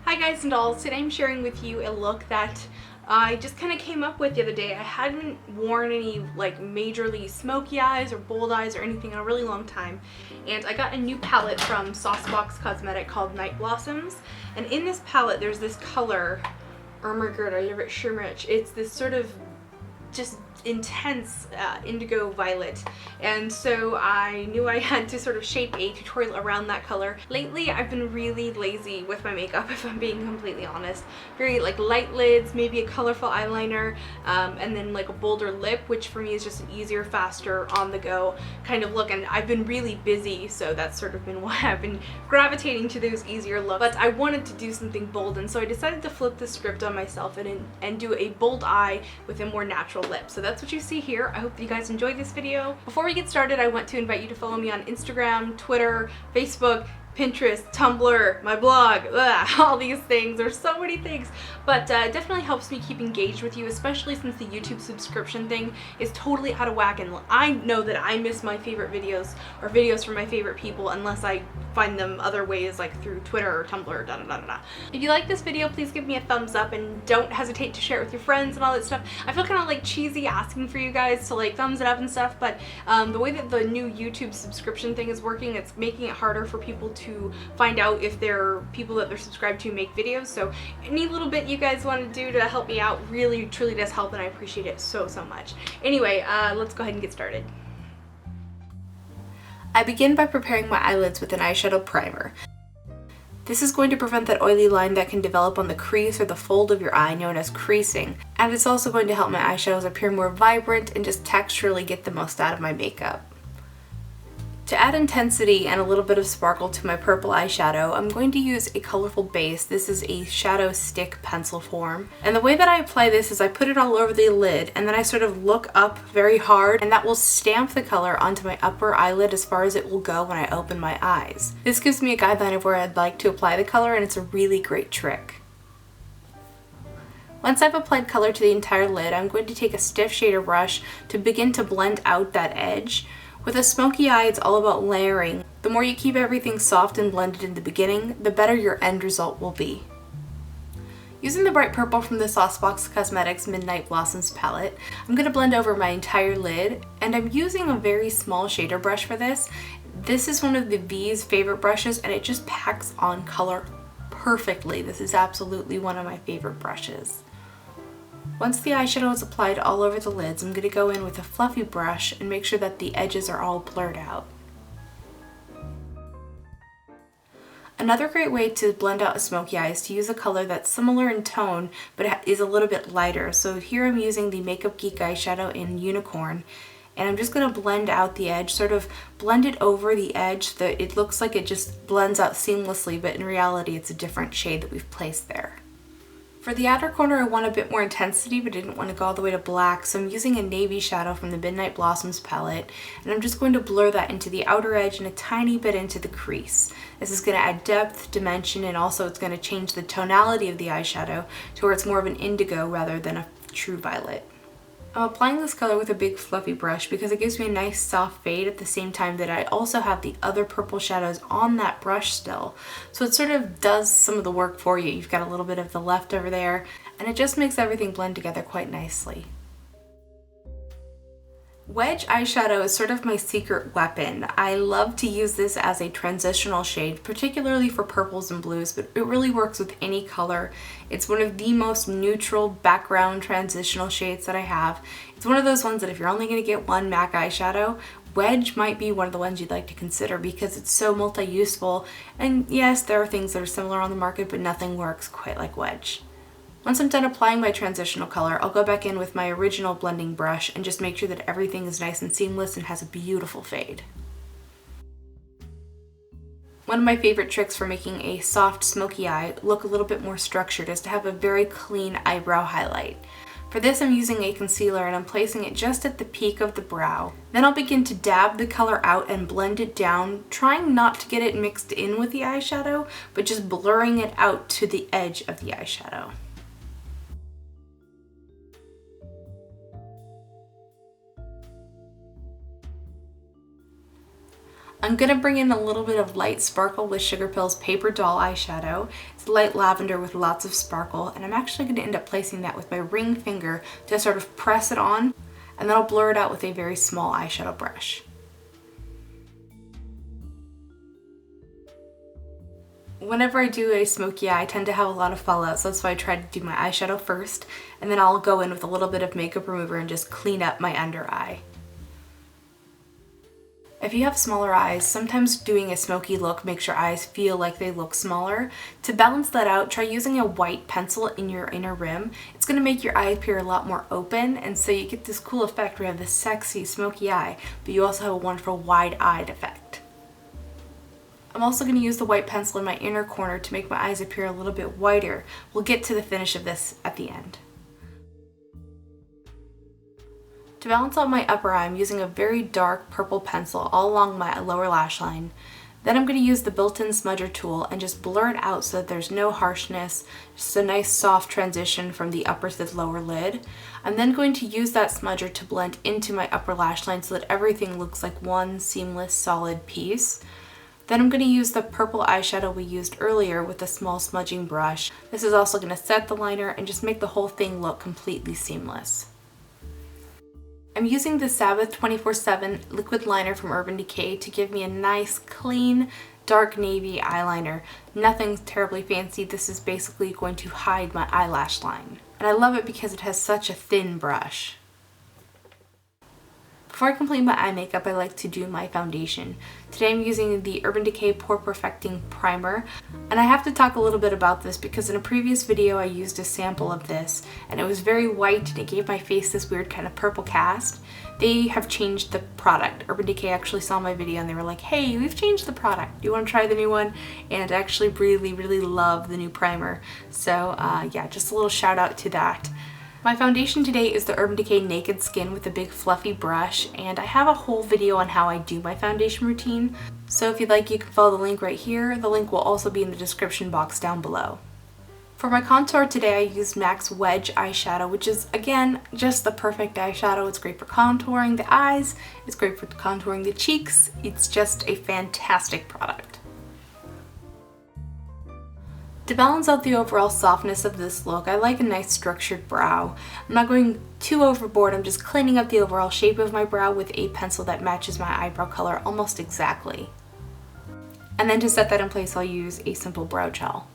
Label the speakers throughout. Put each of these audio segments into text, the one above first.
Speaker 1: Hi guys and dolls, today I'm sharing with you a look that I just kind of came up with the other day. I hadn't worn any like majorly smoky eyes or bold eyes or anything in a really long time, and I got a new palette from Saucebox Cosmetic called Night Blossoms, and in this palette there's this color, oh my god, I love it so much. It's this sort of just intense indigo violet, and so I knew I had to sort of shape a tutorial around that color. Lately I've been really lazy with my makeup, if I'm being completely honest. Very like light lids, maybe a colorful eyeliner, and then like a bolder lip, which for me is just an easier, faster, on the go kind of look, and I've been really busy, so that's sort of been why I've been gravitating to those easier looks. But I wanted to do something bold, and so I decided to flip the script on myself and do a bold eye with a more natural lip. So that's what you see here. I hope you guys enjoyed this video. Before we get started, I want to invite you to follow me on Instagram, Twitter, Facebook, Pinterest, Tumblr, my blog, all these things. There's so many things, but it definitely helps me keep engaged with you, especially since the YouTube subscription thing is totally out of whack, and I know that I miss my favorite videos or videos from my favorite people unless I find them other ways, like through Twitter or Tumblr, da da da da. If you like this video, please give me a thumbs up and don't hesitate to share it with your friends and all that stuff. I feel kind of like cheesy asking for you guys to like thumbs it up and stuff, but the way that the new YouTube subscription thing is working, it's making it harder for people to find out if they're people that they're subscribed to make videos. So any little bit you guys want to do to help me out really truly does help, and I appreciate it so much. Anyway, let's go ahead and get started. I begin by preparing my eyelids with an eyeshadow primer. This is going to prevent that oily line that can develop on the crease or the fold of your eye, known as creasing, and it's also going to help my eyeshadows appear more vibrant and just texturally get the most out of my makeup. To add intensity and a little bit of sparkle to my purple eyeshadow, I'm going to use a colorful base. This is a shadow stick pencil form. And the way that I apply this is I put it all over the lid, and then I sort of look up very hard, and that will stamp the color onto my upper eyelid as far as it will go when I open my eyes. This gives me a guideline of where I'd like to apply the color, and it's a really great trick. Once I've applied color to the entire lid, I'm going to take a stiff shader brush to begin to blend out that edge. With a smoky eye, it's all about layering. The more you keep everything soft and blended in the beginning, the better your end result will be. Using the bright purple from the Saucebox Cosmetics Midnight Blossoms palette, I'm going to blend over my entire lid, and I'm using a very small shader brush for this. This is one of the V's favorite brushes, and it just packs on color perfectly. This is absolutely one of my favorite brushes. Once the eyeshadow is applied all over the lids, I'm going to go in with a fluffy brush and make sure that the edges are all blurred out. Another great way to blend out a smoky eye is to use a color that's similar in tone but is a little bit lighter. So here I'm using the Geek eyeshadow in Unicorn, and I'm just going to blend out the edge, sort of blend it over the edge so that it looks like it just blends out seamlessly, but in reality it's a different shade that we've placed there. For the outer corner, I want a bit more intensity, but didn't want to go all the way to black, so I'm using a navy shadow from the Midnight Blossoms palette, and I'm just going to blur that into the outer edge and a tiny bit into the crease. This is going to add depth, dimension, and also it's going to change the tonality of the eyeshadow to where it's more of an indigo rather than a true violet. I'm applying this color with a big fluffy brush because it gives me a nice soft fade at the same time that I also have the other purple shadows on that brush still. So it sort of does some of the work for you. You've got a little bit of the leftover there, and it just makes everything blend together quite nicely. Wedge Eyeshadow is sort of my secret weapon. I love to use this as a transitional shade, particularly for purples and blues, but it really works with any color. It's one of the most neutral background transitional shades that I have. It's one of those ones that if you're only going to get one MAC eyeshadow, Wedge might be one of the ones you'd like to consider because it's so multi-useful, and yes, there are things that are similar on the market, but nothing works quite like Wedge. Once I'm done applying my transitional color, I'll go back in with my original blending brush and just make sure that everything is nice and seamless and has a beautiful fade. One of my favorite tricks for making a soft, smoky eye look a little bit more structured is to have a very clean eyebrow highlight. For this, I'm using a concealer and I'm placing it just at the peak of the brow. Then I'll begin to dab the color out and blend it down, trying not to get it mixed in with the eyeshadow, but just blurring it out to the edge of the eyeshadow. I'm going to bring in a little bit of light sparkle with Sugarpill's Paperdoll eyeshadow. It's light lavender with lots of sparkle, and I'm actually going to end up placing that with my ring finger to sort of press it on, and then I'll blur it out with a very small eyeshadow brush. Whenever I do a smoky eye, I tend to have a lot of fallout, so that's why I try to do my eyeshadow first, and then I'll go in with a little bit of makeup remover and just clean up my under eye. If you have smaller eyes, sometimes doing a smoky look makes your eyes feel like they look smaller. To balance that out, try using a white pencil in your inner rim. It's going to make your eye appear a lot more open, and so you get this cool effect where you have this sexy smoky eye, but you also have a wonderful wide-eyed effect. I'm also going to use the white pencil in my inner corner to make my eyes appear a little bit whiter. We'll get to the finish of this at the end. To balance out my upper eye, I'm using a very dark purple pencil all along my lower lash line. Then I'm going to use the built-in smudger tool and just blur it out so that there's no harshness, just a nice soft transition from the upper to the lower lid. I'm then going to use that smudger to blend into my upper lash line so that everything looks like one seamless solid piece. Then I'm going to use the purple eyeshadow we used earlier with a small smudging brush. This is also going to set the liner and just make the whole thing look completely seamless. I'm using the Sabbath 24/7 liquid liner from Urban Decay to give me a nice, clean, dark navy eyeliner. Nothing terribly fancy. This is basically going to hide my eyelash line. And I love it because it has such a thin brush. Before I complete my eye makeup, I like to do my foundation. Today I'm using the Urban Decay Pore Perfecting Primer. And I have to talk a little bit about this because in a previous video I used a sample of this and it was very white and it gave my face this weird kind of purple cast. They have changed the product. Urban Decay actually saw my video and they were like, hey, we've changed the product. Do you want to try the new one? And I actually really love the new primer. So yeah, just a little shout out to that. My foundation today is the Urban Decay Naked Skin with a big fluffy brush, and I have a whole video on how I do my foundation routine, so if you'd like you can follow the link right here. The link will also be in the description box down below. For my contour today I used MAC's Wedge Eyeshadow, which is again just the perfect eyeshadow. It's great for contouring the eyes, it's great for contouring the cheeks, it's just a fantastic product. To balance out the overall softness of this look, I like a nice structured brow. I'm not going too overboard, I'm just cleaning up the overall shape of my brow with a pencil that matches my eyebrow color almost exactly. And then to set that in place, I'll use a simple brow gel.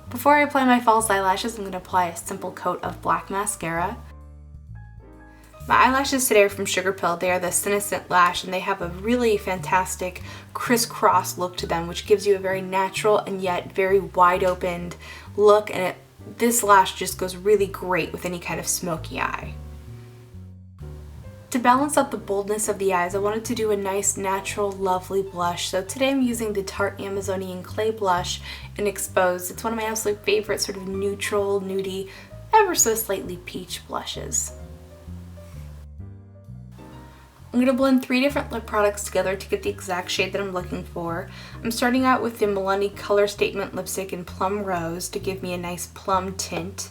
Speaker 1: Before I apply my false eyelashes, I'm going to apply a simple coat of black mascara. My eyelashes today are from Sugarpill. They are the Sinnocent Lash and they have a really fantastic crisscross look to them, which gives you a very natural and yet very wide opened look, and this lash just goes really great with any kind of smoky eye. To balance out the boldness of the eyes, I wanted to do a nice natural lovely blush. So today I'm using the Tarte Amazonian Clay Blush in Exposed. It's one of my absolute favorite sort of neutral, nudie, ever so slightly peach blushes. I'm going to blend 3 different lip products together to get the exact shade that I'm looking for. I'm starting out with the Milani Color Statement lipstick in Plumrose to give me a nice plum tint.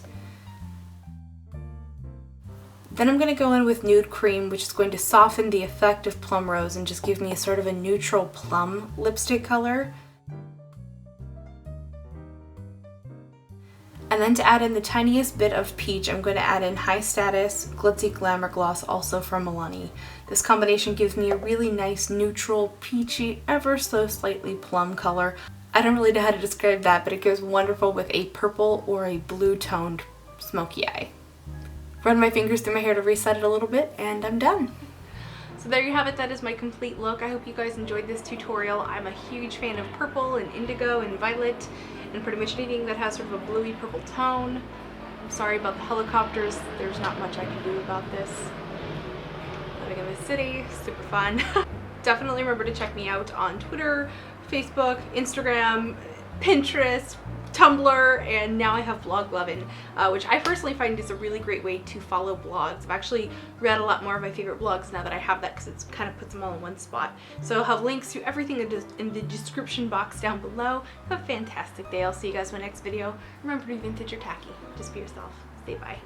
Speaker 1: Then I'm going to go in with Nude Cream, which is going to soften the effect of Plumrose and just give me a sort of a neutral plum lipstick color. And then to add in the tiniest bit of peach, I'm going to add in High Status Glitzy Glamour Gloss, also from Milani. This combination gives me a really nice neutral, peachy, ever so slightly plum color. I don't really know how to describe that, but it goes wonderful with a purple or a blue toned smoky eye. Run my fingers through my hair to reset it a little bit, and I'm done. So there you have it, that is my complete look. I hope you guys enjoyed this tutorial. I'm a huge fan of purple and indigo and violet and pretty much anything that has sort of a bluey purple tone. I'm sorry about the helicopters. There's not much I can do about this. Living in the city, super fun. Definitely remember to check me out on Twitter, Facebook, Instagram, Pinterest, Tumblr, and now I have Blog Lovin', which I personally find is a really great way to follow blogs. I've actually read a lot more of my favorite blogs now that I have that because it kind of puts them all in one spot. So I'll have links to everything in the description box down below. Have a fantastic day. I'll see you guys in my next video. Remember to be vintage or tacky. Just be yourself. Stay bye.